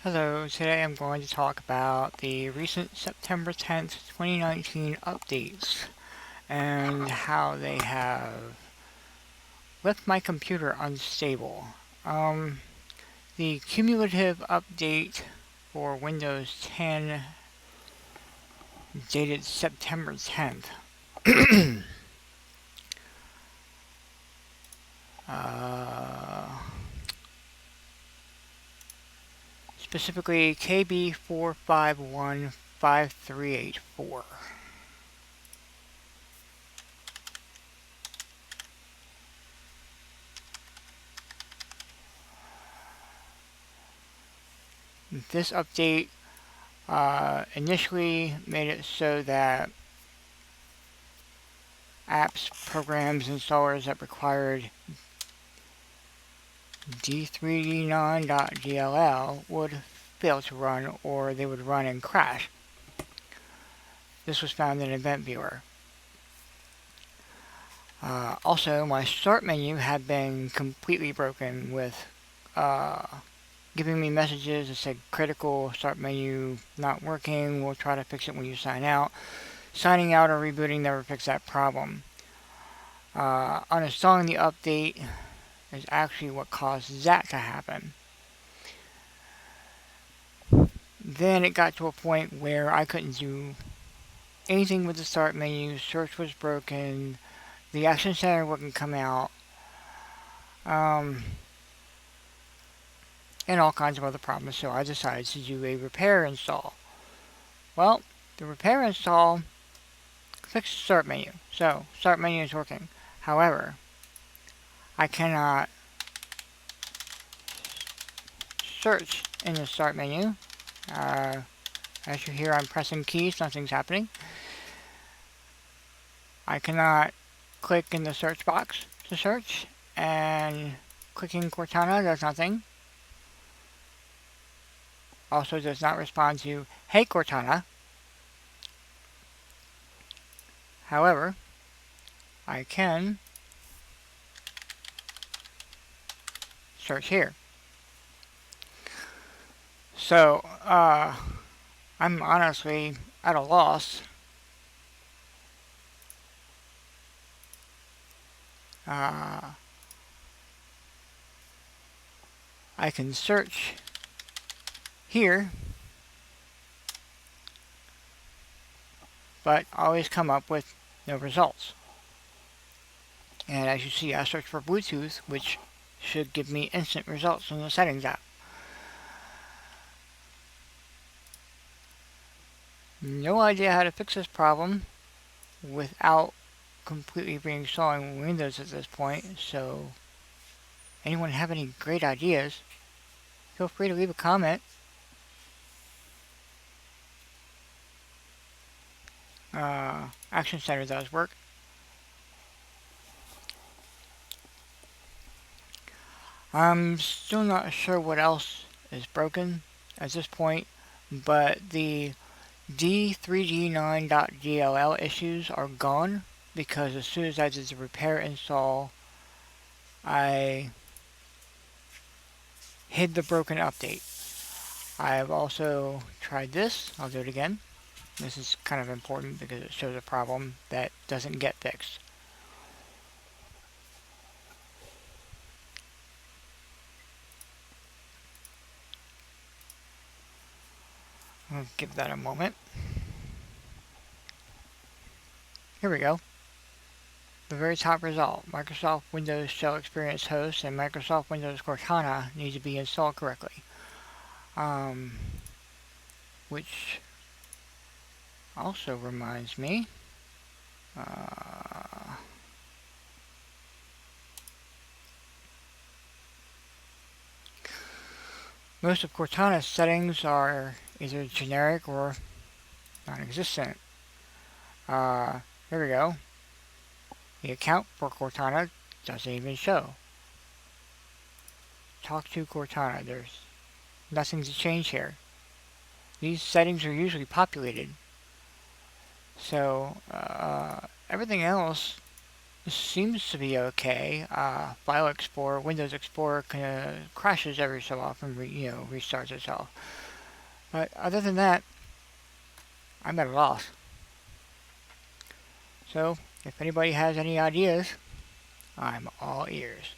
Hello, today I'm going to talk about the recent September 10th, 2019 updates and how they have left my computer unstable. The cumulative update for Windows 10 dated September 10th. Specifically KB4515384. This update initially made it so that apps, programs, installers that required d3d9.dll would fail to run, or they would run and crash. This was found in Event Viewer. Also, my start menu had been completely broken with giving me messages that said critical, start menu not working, we'll try to fix it when you sign out. Signing out or rebooting never fixed that problem. Uninstalling the update is actually what caused that to happen. Then it got to a point where I couldn't do anything with the start menu, search was broken, the Action Center wouldn't come out, and all kinds of other problems, so I decided to do a repair install. Well, the repair install fixed the start menu, so start menu is working. However, I cannot search in the start menu. As you hear, I'm pressing keys, nothing's happening. I cannot click in the search box to search, and clicking Cortana does nothing. Also does not respond to, "Hey Cortana." However, I can search here. So, I'm honestly at a loss. I can search here, but always come up with no results. And as you see, I searched for Bluetooth, which should give me instant results in the Settings app. No idea how to fix this problem without completely reinstalling Windows at this point, so anyone have any great ideas, feel free to leave a comment. Action Center does work. I'm still not sure what else is broken at this point, but the d3d9.dll issues are gone because as soon as I did the repair install, I hid the broken update. I have also tried this. I'll do it again. This is kind of important because it shows a problem that doesn't get fixed. I'll give that a moment. Here we go. The very top result, Microsoft Windows Shell Experience Host and Microsoft Windows Cortana need to be installed correctly. Which also reminds me, most of Cortana's settings are either generic or non-existent. Here we go. The account for Cortana doesn't even show. Talk to Cortana. There's nothing to change here. These settings are usually populated. So, everything else seems to be okay. File Explorer, Windows Explorer kind of crashes every so often, restarts itself. But other than that, I'm at a loss. So, if anybody has any ideas, I'm all ears.